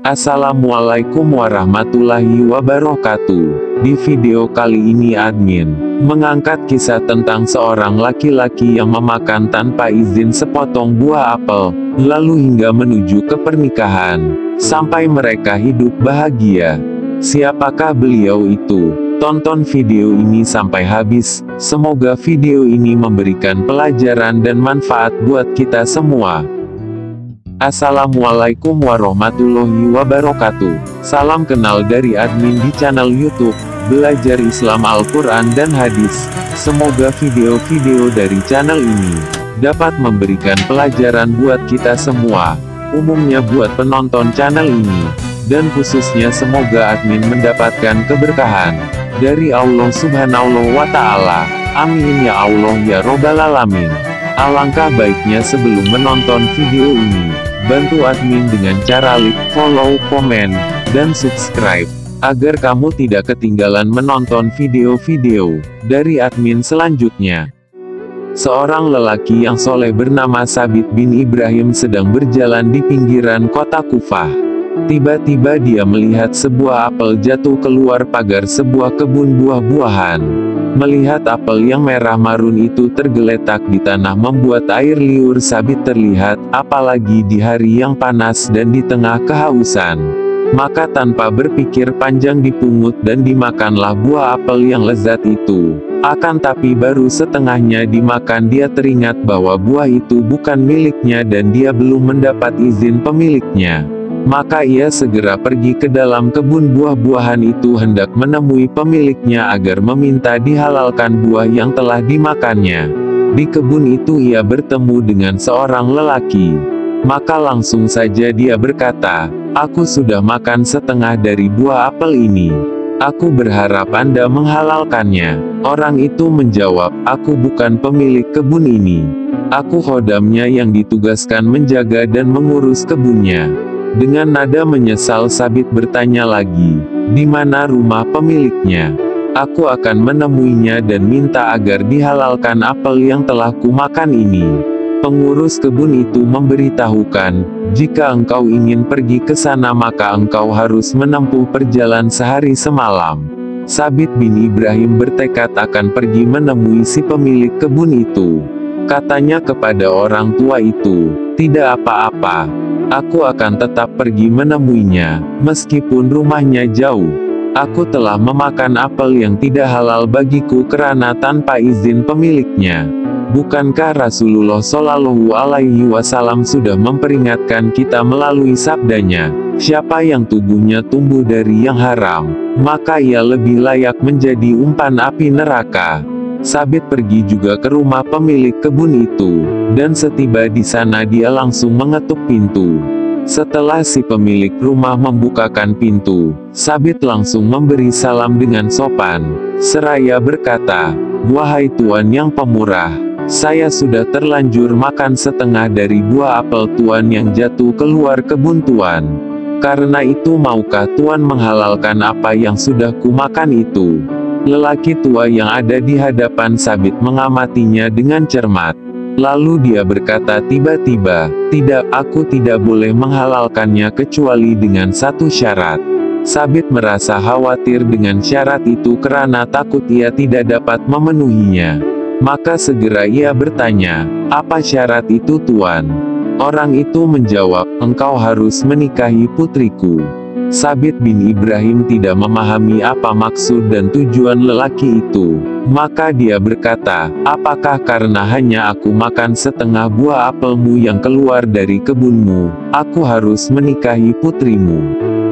Assalamualaikum warahmatullahi wabarakatuh. Di video kali ini admin mengangkat kisah tentang seorang laki-laki yang memakan tanpa izin sepotong buah apel, lalu hingga menuju ke pernikahan, sampai mereka hidup bahagia. Siapakah beliau itu? Tonton video ini sampai habis, semoga video ini memberikan pelajaran dan manfaat buat kita semua. Assalamualaikum warahmatullahi wabarakatuh. Salam kenal dari admin di channel YouTube Belajar Islam Al-Quran dan Hadis. Semoga video-video dari channel ini dapat memberikan pelajaran buat kita semua, umumnya buat penonton channel ini, dan khususnya semoga admin mendapatkan keberkahan dari Allah Subhanahu wa Ta'ala. Amin ya Allah ya Robbal Alamin. Alangkah baiknya sebelum menonton video ini, bantu admin dengan cara like, follow, komen, dan subscribe, agar kamu tidak ketinggalan menonton video-video dari admin selanjutnya. Seorang lelaki yang soleh bernama Sabit bin Ibrahim sedang berjalan di pinggiran kota Kufah. Tiba-tiba dia melihat sebuah apel jatuh keluar pagar sebuah kebun buah-buahan. Melihat apel yang merah marun itu tergeletak di tanah membuat air liur Sabit terlihat, apalagi di hari yang panas dan di tengah kehausan. Maka tanpa berpikir panjang dipungut dan dimakanlah buah apel yang lezat itu. Akan tapi baru setengahnya dimakan dia teringat bahwa buah itu bukan miliknya dan dia belum mendapat izin pemiliknya. Maka ia segera pergi ke dalam kebun buah-buahan itu hendak menemui pemiliknya agar meminta dihalalkan buah yang telah dimakannya. Di kebun itu ia bertemu dengan seorang lelaki. Maka langsung saja dia berkata, "Aku sudah makan setengah dari buah apel ini. Aku berharap Anda menghalalkannya." Orang itu menjawab, "Aku bukan pemilik kebun ini. Aku khodamnya yang ditugaskan menjaga dan mengurus kebunnya." Dengan nada menyesal Sabit bertanya lagi, "Di mana rumah pemiliknya? Aku akan menemuinya dan minta agar dihalalkan apel yang telah kumakan ini." Pengurus kebun itu memberitahukan, "Jika engkau ingin pergi ke sana maka engkau harus menempuh perjalanan sehari semalam." Sabit bin Ibrahim bertekad akan pergi menemui si pemilik kebun itu. Katanya kepada orang tua itu, "Tidak apa-apa. Aku akan tetap pergi menemuinya, meskipun rumahnya jauh. Aku telah memakan apel yang tidak halal bagiku karena tanpa izin pemiliknya. Bukankah Rasulullah Shallallahu Alaihi Wasallam sudah memperingatkan kita melalui sabdanya, siapa yang tubuhnya tumbuh dari yang haram, maka ia lebih layak menjadi umpan api neraka." Sabit pergi juga ke rumah pemilik kebun itu, dan setiba di sana dia langsung mengetuk pintu. Setelah si pemilik rumah membukakan pintu, Sabit langsung memberi salam dengan sopan, seraya berkata, "Wahai Tuan yang pemurah, saya sudah terlanjur makan setengah dari buah apel Tuan yang jatuh keluar kebun Tuan. Karena itu maukah Tuan menghalalkan apa yang sudah kumakan itu?" Lelaki tua yang ada di hadapan Sabit mengamatinya dengan cermat. Lalu dia berkata tiba-tiba, "Tidak, aku tidak boleh menghalalkannya kecuali dengan satu syarat." Sabit merasa khawatir dengan syarat itu karena takut ia tidak dapat memenuhinya. Maka segera ia bertanya, "Apa syarat itu Tuan?" Orang itu menjawab, "Engkau harus menikahi putriku." Sabit bin Ibrahim tidak memahami apa maksud dan tujuan lelaki itu. Maka dia berkata, "Apakah karena hanya aku makan setengah buah apelmu yang keluar dari kebunmu, aku harus menikahi putrimu?"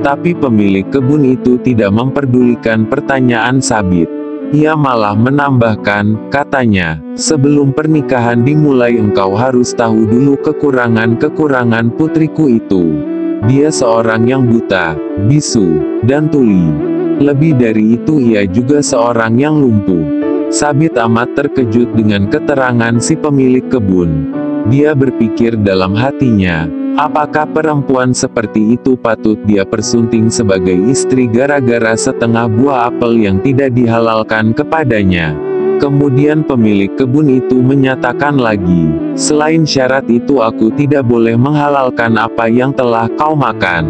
Tapi pemilik kebun itu tidak memperdulikan pertanyaan Sabit. Ia malah menambahkan, katanya, "Sebelum pernikahan dimulai engkau harus tahu dulu kekurangan-kekurangan putriku itu. Dia seorang yang buta, bisu, dan tuli. Lebih dari itu ia juga seorang yang lumpuh." Sabit amat terkejut dengan keterangan si pemilik kebun. Dia berpikir dalam hatinya, apakah perempuan seperti itu patut dia persunting sebagai istri gara-gara setengah buah apel yang tidak dihalalkan kepadanya? Kemudian pemilik kebun itu menyatakan lagi, "Selain syarat itu aku tidak boleh menghalalkan apa yang telah kau makan."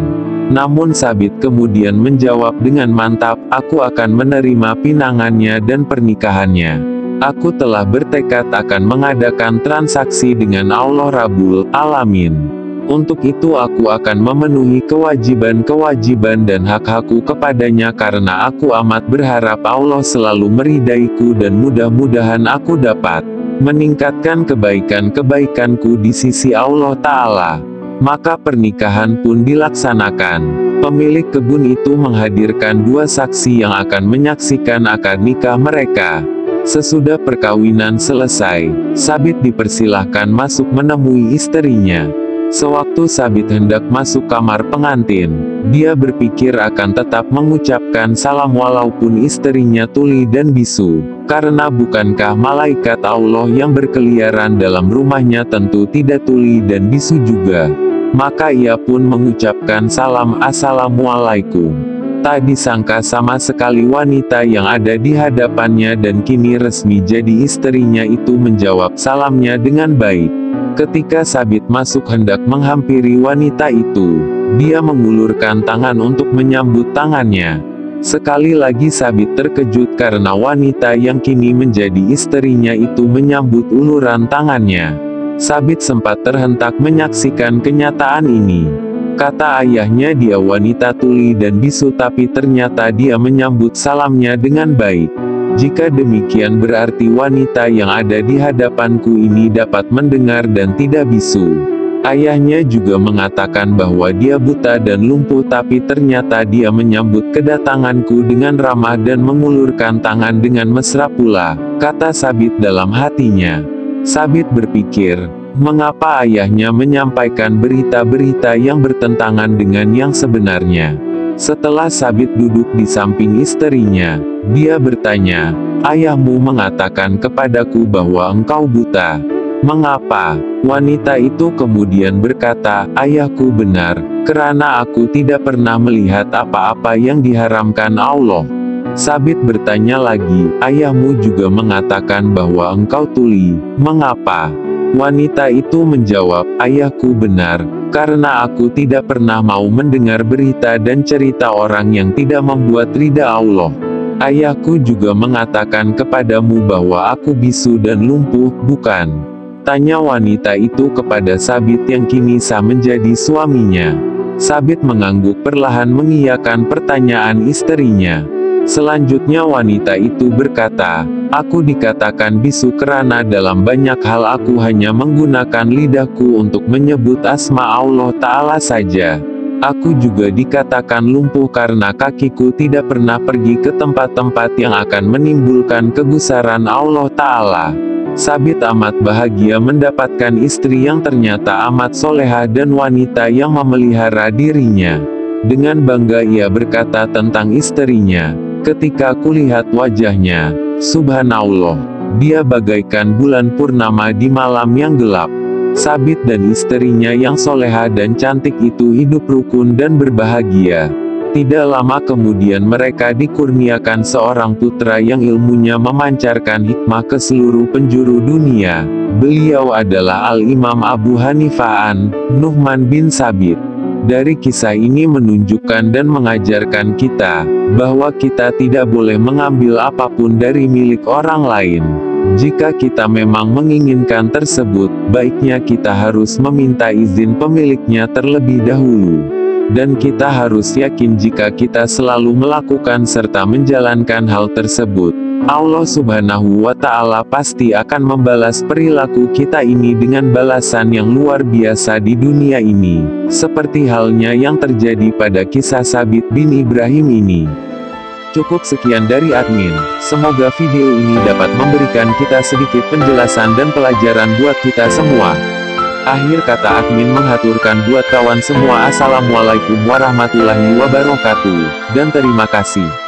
Namun Sabit kemudian menjawab dengan mantap, aku akan menerima pinangannya dan pernikahannya. Aku telah bertekad akan mengadakan transaksi dengan Allah Rabbul Alamin. Untuk itu aku akan memenuhi kewajiban-kewajiban dan hak-hakku kepadanya karena aku amat berharap Allah selalu meridaiku dan mudah-mudahan aku dapat meningkatkan kebaikan-kebaikanku di sisi Allah Ta'ala. Maka pernikahan pun dilaksanakan. Pemilik kebun itu menghadirkan 2 saksi yang akan menyaksikan akad nikah mereka. Sesudah perkawinan selesai, Sabit dipersilahkan masuk menemui istrinya. Sewaktu Sabit hendak masuk kamar pengantin, dia berpikir akan tetap mengucapkan salam walaupun istrinya tuli dan bisu. Karena bukankah malaikat Allah yang berkeliaran dalam rumahnya tentu tidak tuli dan bisu juga. Maka ia pun mengucapkan salam assalamualaikum. Tak disangka sama sekali wanita yang ada di hadapannya dan kini resmi jadi istrinya itu menjawab salamnya dengan baik. Ketika Sabit masuk hendak menghampiri wanita itu, dia mengulurkan tangan untuk menyambut tangannya. Sekali lagi Sabit terkejut karena wanita yang kini menjadi istrinya itu menyambut uluran tangannya. Sabit sempat terhentak menyaksikan kenyataan ini. Kata ayahnya dia wanita tuli dan bisu tapi ternyata dia menyambut salamnya dengan baik. Jika demikian berarti wanita yang ada di hadapanku ini dapat mendengar dan tidak bisu. Ayahnya juga mengatakan bahwa dia buta dan lumpuh tapi ternyata dia menyambut kedatanganku dengan ramah dan mengulurkan tangan dengan mesra pula, kata Sabit dalam hatinya. Sabit berpikir, mengapa ayahnya menyampaikan berita-berita yang bertentangan dengan yang sebenarnya. Setelah Sabit duduk di samping istrinya, dia bertanya, ayahmu mengatakan kepadaku bahwa engkau buta. Mengapa? Wanita itu kemudian berkata, ayahku benar, karena aku tidak pernah melihat apa-apa yang diharamkan Allah. Sabit bertanya lagi, ayahmu juga mengatakan bahwa engkau tuli. Mengapa? Wanita itu menjawab, ayahku benar, karena aku tidak pernah mau mendengar berita dan cerita orang yang tidak membuat ridha Allah. Ayahku juga mengatakan kepadamu bahwa aku bisu dan lumpuh, bukan? Tanya wanita itu kepada Sabit yang kini sah menjadi suaminya. Sabit mengangguk perlahan mengiyakan pertanyaan istrinya. Selanjutnya wanita itu berkata, aku dikatakan bisu karena dalam banyak hal aku hanya menggunakan lidahku untuk menyebut asma Allah Ta'ala saja. Aku juga dikatakan lumpuh karena kakiku tidak pernah pergi ke tempat-tempat yang akan menimbulkan kegusaran Allah Ta'ala. Sabit amat bahagia mendapatkan istri yang ternyata amat soleha dan wanita yang memelihara dirinya. Dengan bangga ia berkata tentang istrinya, ketika kulihat wajahnya, subhanallah, dia bagaikan bulan purnama di malam yang gelap. Sabit dan istrinya yang soleha dan cantik itu hidup rukun dan berbahagia. Tidak lama kemudian mereka dikurniakan seorang putra yang ilmunya memancarkan hikmah ke seluruh penjuru dunia. Beliau adalah Al-Imam Abu Hanifah an-Nu'man bin Sabit. Dari kisah ini menunjukkan dan mengajarkan kita, bahwa kita tidak boleh mengambil apapun dari milik orang lain. Jika kita memang menginginkan tersebut, baiknya kita harus meminta izin pemiliknya terlebih dahulu. Dan kita harus yakin jika kita selalu melakukan serta menjalankan hal tersebut, Allah Subhanahu wa Ta'ala pasti akan membalas perilaku kita ini dengan balasan yang luar biasa di dunia ini, seperti halnya yang terjadi pada kisah Sabit bin Ibrahim ini. Cukup sekian dari admin, semoga video ini dapat memberikan kita sedikit penjelasan dan pelajaran buat kita semua. Akhir kata admin menghaturkan buat kawan semua assalamualaikum warahmatullahi wabarakatuh, dan terima kasih.